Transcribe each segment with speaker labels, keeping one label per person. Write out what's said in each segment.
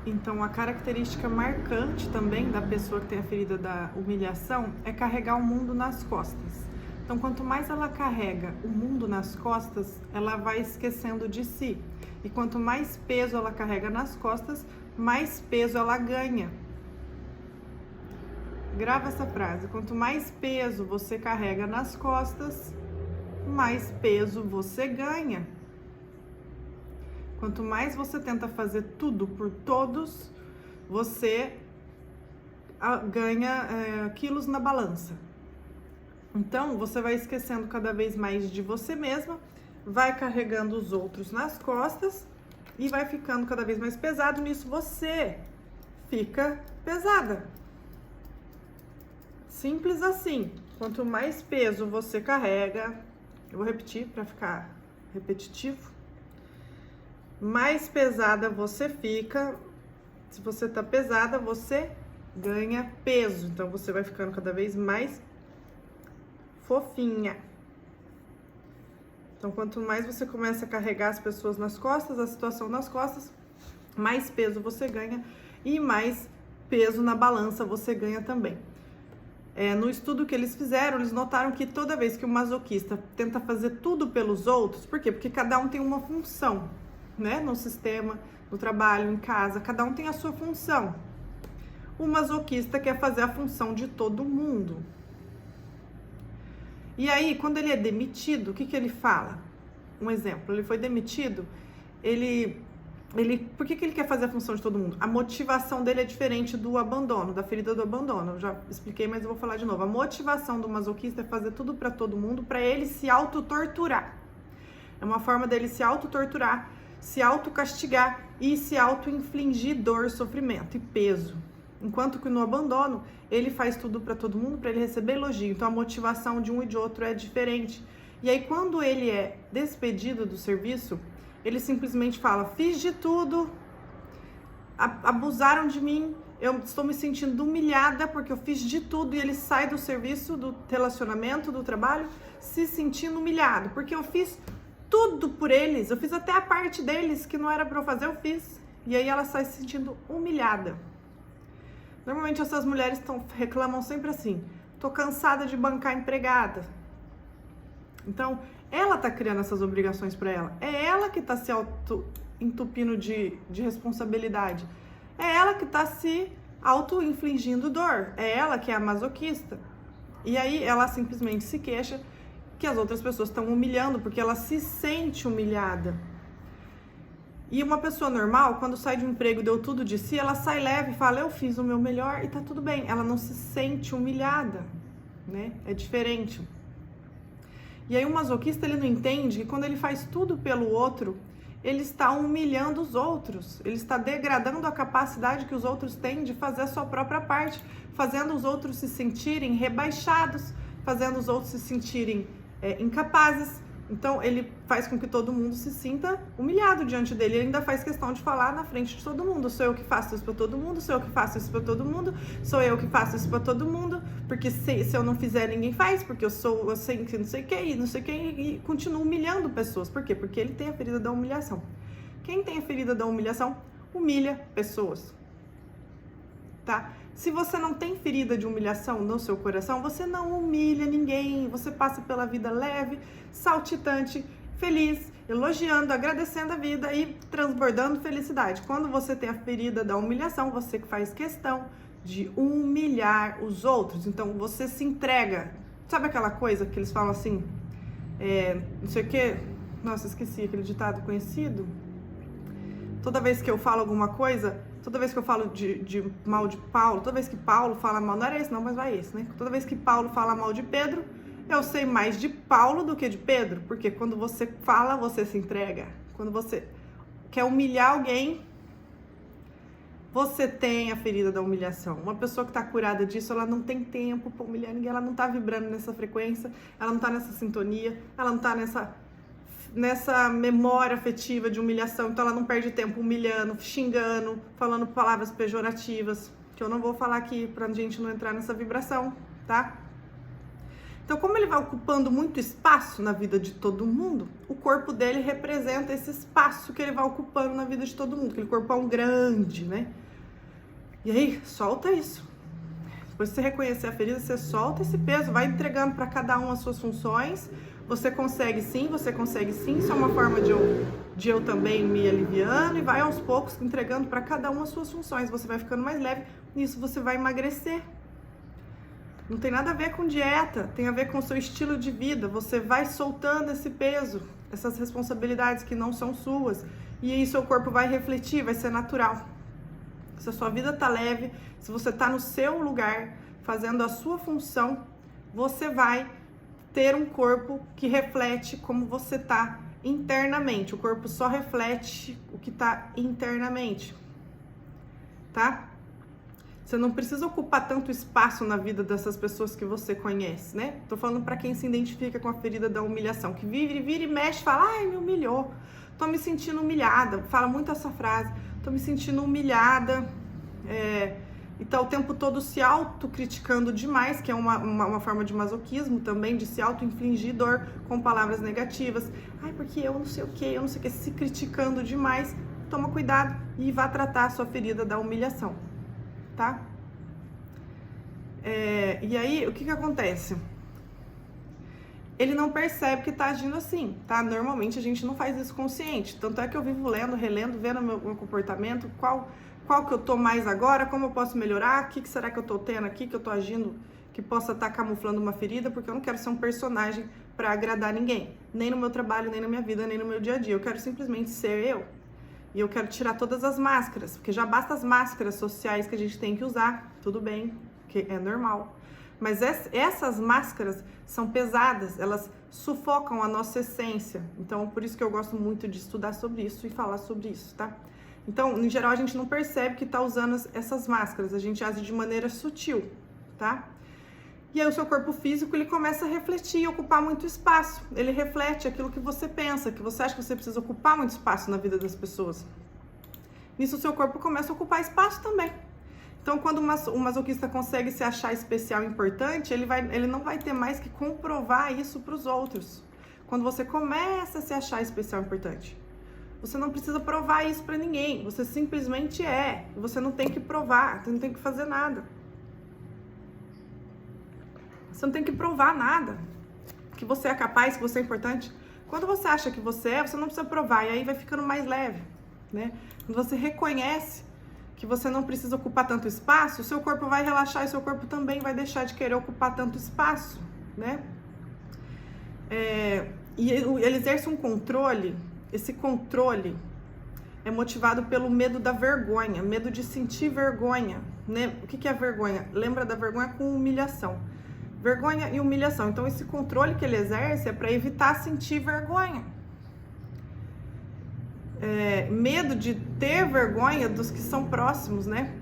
Speaker 1: Então, a característica marcante também da pessoa que tem a ferida da humilhação é carregar o mundo nas costas. Então, quanto mais ela carrega o mundo nas costas, ela vai esquecendo de si. E quanto mais peso ela carrega nas costas, mais peso ela ganha. Grava essa frase: quanto mais peso você carrega nas costas, mais peso você ganha. Quanto mais você tenta fazer tudo por todos, você ganha quilos na balança. Então, você vai esquecendo cada vez mais de você mesma, vai carregando os outros nas costas e vai ficando cada vez mais pesado. Nisso, você fica pesada. Simples assim. Quanto mais peso você carrega, eu vou repetir para ficar repetitivo, mais pesada você fica. Se você tá pesada, você ganha peso. Então, você vai ficando cada vez mais fofinha. Então, quanto mais você começa a carregar as pessoas nas costas, a situação nas costas, mais peso você ganha e mais peso na balança você ganha também. No estudo que eles fizeram, eles notaram que toda vez que o masoquista tenta fazer tudo pelos outros, por quê? Porque cada um tem uma função, né? No sistema, no trabalho, em casa, cada um tem a sua função. O masoquista quer fazer a função de todo mundo. E aí, quando ele é demitido, o que ele fala? Um exemplo, ele foi demitido, por que ele quer fazer a função de todo mundo? A motivação dele é diferente do abandono, da ferida do abandono. Eu já expliquei, mas eu vou falar de novo. A motivação do masoquista é fazer tudo para todo mundo, para ele se autotorturar. É uma forma dele se autotorturar, se autocastigar e se auto-infligir dor, sofrimento e peso. Enquanto que no abandono, ele faz tudo para todo mundo, para ele receber elogio. Então, a motivação de um e de outro é diferente. E aí, quando ele é despedido do serviço, ele simplesmente fala: fiz de tudo, abusaram de mim, eu estou me sentindo humilhada porque eu fiz de tudo. E ele sai do serviço, do relacionamento, do trabalho, se sentindo humilhado, porque eu fiz tudo por eles, eu fiz até a parte deles que não era para eu fazer, eu fiz. E aí ela sai se sentindo humilhada. Normalmente essas mulheres reclamam sempre assim: tô cansada de bancar empregada. Então, ela tá criando essas obrigações para ela. É ela que tá se auto-entupindo de responsabilidade. É ela que tá se auto-infligindo dor. É ela que é a masoquista. E aí ela simplesmente se queixa que as outras pessoas estão humilhando, porque ela se sente humilhada. E uma pessoa normal, quando sai de um emprego e deu tudo de si, ela sai leve e fala: eu fiz o meu melhor e tá tudo bem. Ela não se sente humilhada, né? É diferente. E aí o masoquista, ele não entende que quando ele faz tudo pelo outro, ele está humilhando os outros. Ele está degradando a capacidade que os outros têm de fazer a sua própria parte, fazendo os outros se sentirem rebaixados, fazendo os outros se sentirem incapazes. Então, ele faz com que todo mundo se sinta humilhado diante dele. Ele ainda faz questão de falar na frente de todo mundo: sou eu que faço isso para todo mundo, sou eu que faço isso para todo mundo, sou eu que faço isso para todo mundo, porque se eu não fizer, ninguém faz, porque eu sei que não sei quem, não sei quem, e continua humilhando pessoas. Por quê? Porque ele tem a ferida da humilhação. Quem tem a ferida da humilhação, humilha pessoas, tá? Se você não tem ferida de humilhação no seu coração, você não humilha ninguém, você passa pela vida leve, saltitante, feliz, elogiando, agradecendo a vida e transbordando felicidade. Quando você tem a ferida da humilhação, você faz questão de humilhar os outros, então você se entrega. Sabe aquela coisa que eles falam assim, não sei o que, nossa, esqueci aquele ditado conhecido? Toda vez que eu falo alguma coisa, toda vez que eu falo de mal de Paulo, toda vez que Paulo fala mal, não era esse não, mas vai esse, né? Toda vez que Paulo fala mal de Pedro, eu sei mais de Paulo do que de Pedro, porque quando você fala, você se entrega. Quando você quer humilhar alguém, você tem a ferida da humilhação. Uma pessoa que tá curada disso, ela não tem tempo pra humilhar ninguém, ela não tá vibrando nessa frequência, ela não tá nessa sintonia, ela não tá nessa memória afetiva de humilhação, então ela não perde tempo humilhando, xingando, falando palavras pejorativas, que eu não vou falar aqui pra gente não entrar nessa vibração, tá? Então, como ele vai ocupando muito espaço na vida de todo mundo, o corpo dele representa esse espaço que ele vai ocupando na vida de todo mundo. Aquele corpão grande, né? E aí, solta isso. Depois que você reconhecer a ferida, você solta esse peso, vai entregando para cada um as suas funções. Você consegue sim, isso é uma forma de eu também me aliviando, e vai aos poucos entregando para cada um as suas funções. Você vai ficando mais leve, nisso você vai emagrecer. Não tem nada a ver com dieta, tem a ver com o seu estilo de vida. Você vai soltando esse peso, essas responsabilidades que não são suas, e aí seu corpo vai refletir, vai ser natural. Se a sua vida tá leve, se você tá no seu lugar, fazendo a sua função, você vai ter um corpo que reflete como você tá internamente. O corpo só reflete o que tá internamente, tá? Você não precisa ocupar tanto espaço na vida dessas pessoas que você conhece, né? Tô falando para quem se identifica com a ferida da humilhação, que vira e mexe, fala, ai, me humilhou, tô me sentindo humilhada, fala muito essa frase, tô me sentindo humilhada, e tá o tempo todo se autocriticando demais, que é uma forma de masoquismo também, de se auto-infligir dor com palavras negativas. Ai, porque eu não sei o que, se criticando demais. Toma cuidado e vá tratar a sua ferida da humilhação, tá? E aí, o que acontece? Ele não percebe que tá agindo assim, tá? Normalmente a gente não faz isso consciente. Tanto é que eu vivo lendo, relendo, vendo meu comportamento, qual que eu tô mais agora, como eu posso melhorar, o que será que eu tô tendo aqui, que eu tô agindo, que possa estar camuflando uma ferida, porque eu não quero ser um personagem para agradar ninguém, nem no meu trabalho, nem na minha vida, nem no meu dia a dia. Eu quero simplesmente ser eu. E eu quero tirar todas as máscaras, porque já basta as máscaras sociais que a gente tem que usar, tudo bem, que é normal. Mas essas máscaras são pesadas, elas sufocam a nossa essência. Então, por isso que eu gosto muito de estudar sobre isso e falar sobre isso, tá? Então, em geral, a gente não percebe que tá usando essas máscaras, a gente age de maneira sutil, tá? E aí o seu corpo físico, ele começa a refletir e ocupar muito espaço. Ele reflete aquilo que você pensa, que você acha que você precisa ocupar muito espaço na vida das pessoas. Nisso o seu corpo começa a ocupar espaço também. Então, quando o masoquista consegue se achar especial e importante, ele não vai ter mais que comprovar isso para os outros. Quando você começa a se achar especial e importante, você não precisa provar isso para ninguém. Você simplesmente é. Você não tem que provar, você não tem que fazer nada. Você não tem que provar nada, que você é capaz, que você é importante. Quando você acha que você não precisa provar, e aí vai ficando mais leve, né? Quando você reconhece que você não precisa ocupar tanto espaço, o seu corpo vai relaxar e seu corpo também vai deixar de querer ocupar tanto espaço, né? E ele exerce um controle, esse controle é motivado pelo medo da vergonha, medo de sentir vergonha, né? O que é vergonha? Lembra da vergonha com humilhação. Vergonha e humilhação. Então, esse controle que ele exerce é para evitar sentir vergonha. Medo de ter vergonha dos que são próximos, né?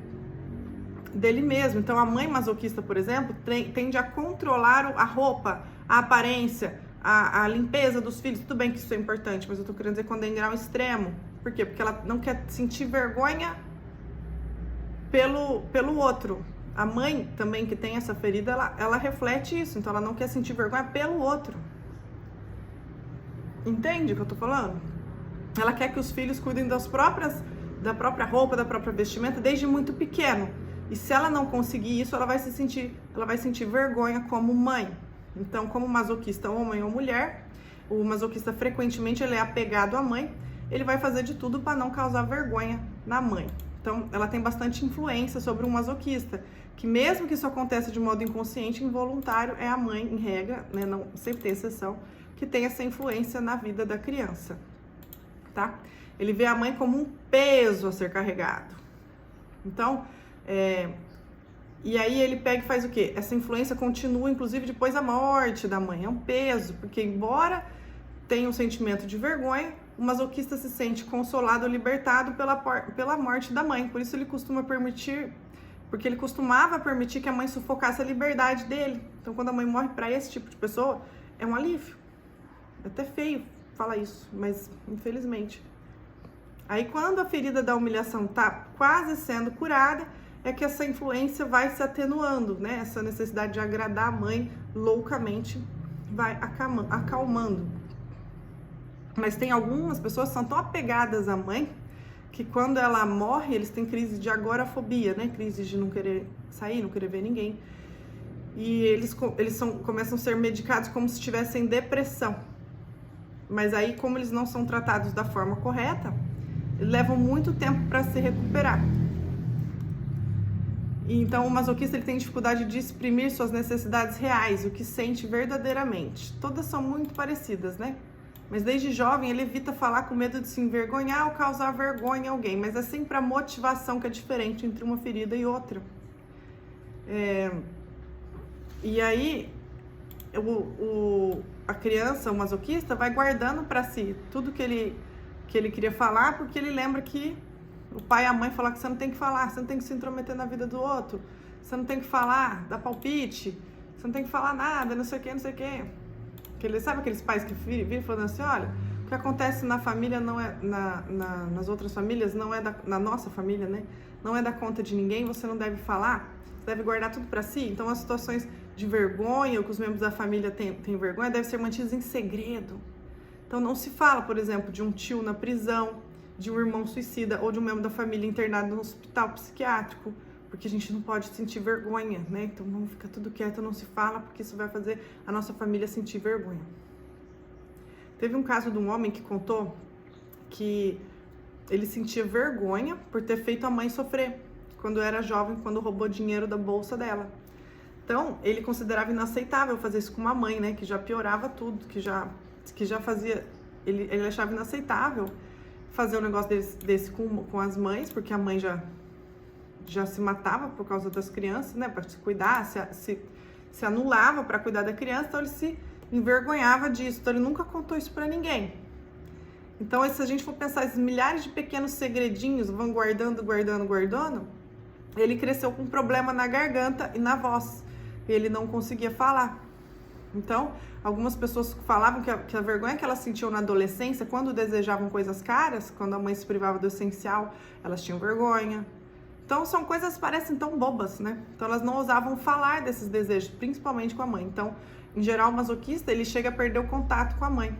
Speaker 1: Dele mesmo. Então, a mãe masoquista, por exemplo, tende a controlar a roupa, a aparência, a limpeza dos filhos. Tudo bem que isso é importante, mas eu tô querendo dizer quando é em grau extremo. Por quê? Porque ela não quer sentir vergonha pelo outro. A mãe também que tem essa ferida, ela reflete isso. Então, ela não quer sentir vergonha pelo outro. Entende o que eu tô falando? Ela quer que os filhos cuidem da própria roupa, da própria vestimenta, desde muito pequeno. E se ela não conseguir isso, ela vai sentir vergonha como mãe. Então, como masoquista, homem ou mulher, o masoquista frequentemente ele é apegado à mãe, ele vai fazer de tudo para não causar vergonha na mãe. Então, ela tem bastante influência sobre um masoquista, que mesmo que isso aconteça de modo inconsciente, involuntário, é a mãe, em regra, né, não, sempre tem exceção, que tem essa influência na vida da criança, tá? Ele vê a mãe como um peso a ser carregado. Então, e aí ele pega e faz o quê? Essa influência continua, inclusive, depois da morte da mãe. É um peso, porque embora tenha um sentimento de vergonha, o masoquista se sente consolado, libertado pela morte da mãe. Por isso ele costumava permitir que a mãe sufocasse a liberdade dele. Então, quando a mãe morre, para esse tipo de pessoa, é um alívio. É até feio falar isso, mas infelizmente. Aí, quando a ferida da humilhação tá quase sendo curada, é que essa influência vai se atenuando, né? Essa necessidade de agradar a mãe loucamente vai acalmando. Mas tem algumas pessoas que são tão apegadas à mãe que quando ela morre, eles têm crise de agorafobia, né? Crise de não querer sair, não querer ver ninguém. E eles começam a ser medicados como se tivessem depressão. Mas aí, como eles não são tratados da forma correta, levam muito tempo para se recuperar. Então, o masoquista ele tem dificuldade de exprimir suas necessidades reais, o que sente verdadeiramente. Todas são muito parecidas, né? Mas desde jovem ele evita falar com medo de se envergonhar ou causar vergonha a alguém. Mas é sempre a motivação que é diferente entre uma ferida e outra. E aí, a criança, o masoquista, vai guardando para si tudo que ele queria falar, porque ele lembra que o pai e a mãe falaram que você não tem que falar, você não tem que se intrometer na vida do outro, você não tem que falar, dar palpite, você não tem que falar nada, não sei o que, não sei o que. Sabe aqueles pais que viram falando assim, olha, o que acontece na família não é, nas outras famílias, não é na nossa família, né? Não é da conta de ninguém, você não deve falar, você deve guardar tudo para si. Então as situações de vergonha, ou que os membros da família têm vergonha, devem ser mantidas em segredo. Então não se fala, por exemplo, de um tio na prisão, de um irmão suicida ou de um membro da família internado no hospital psiquiátrico, porque a gente não pode sentir vergonha, né? Então vamos ficar tudo quieto, não se fala, porque isso vai fazer a nossa família sentir vergonha. Teve um caso de um homem que contou que ele sentia vergonha por ter feito a mãe sofrer quando era jovem, quando roubou dinheiro da bolsa dela. Então ele considerava inaceitável fazer isso com uma mãe, né? Que já piorava tudo, que já fazia, ele achava inaceitável fazer um negócio desse com as mães, porque a mãe já se matava por causa das crianças, né, para se cuidar, se anulava para cuidar da criança, então ele se envergonhava disso, então ele nunca contou isso para ninguém. Então, se a gente for pensar esses milhares de pequenos segredinhos, vão guardando, ele cresceu com um problema na garganta e na voz, ele não conseguia falar. Então, algumas pessoas falavam que a vergonha que elas sentiam na adolescência, quando desejavam coisas caras, quando a mãe se privava do essencial, elas tinham vergonha. Então, são coisas que parecem tão bobas, né? Então, elas não ousavam falar desses desejos, principalmente com a mãe. Então, em geral, o masoquista, ele chega a perder o contato com a mãe.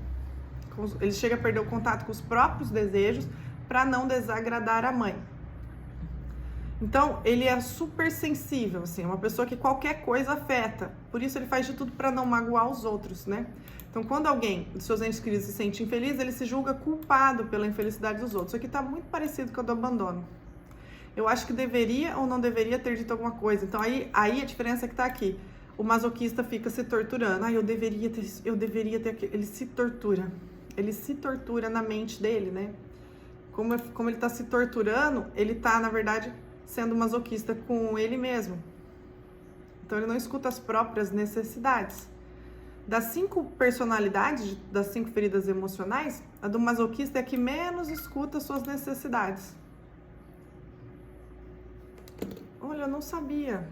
Speaker 1: Ele chega a perder o contato com os próprios desejos para não desagradar a mãe. Então, ele é super sensível, assim, uma pessoa que qualquer coisa afeta. Por isso, ele faz de tudo para não magoar os outros, né? Então, quando alguém dos seus entes queridos se sente infeliz, ele se julga culpado pela infelicidade dos outros. Isso aqui está muito parecido com o do abandono. Eu acho que deveria ou não deveria ter dito alguma coisa. Então, aí a diferença é que está aqui. O masoquista fica se torturando. Eu deveria ter... Ele se tortura. Ele se tortura na mente dele, né? Como ele está se torturando, ele está, na verdade, sendo masoquista com ele mesmo. Então, ele não escuta as próprias necessidades. Das 5 personalidades, das 5 feridas emocionais, a do masoquista é a que menos escuta suas necessidades. Olha, eu não sabia.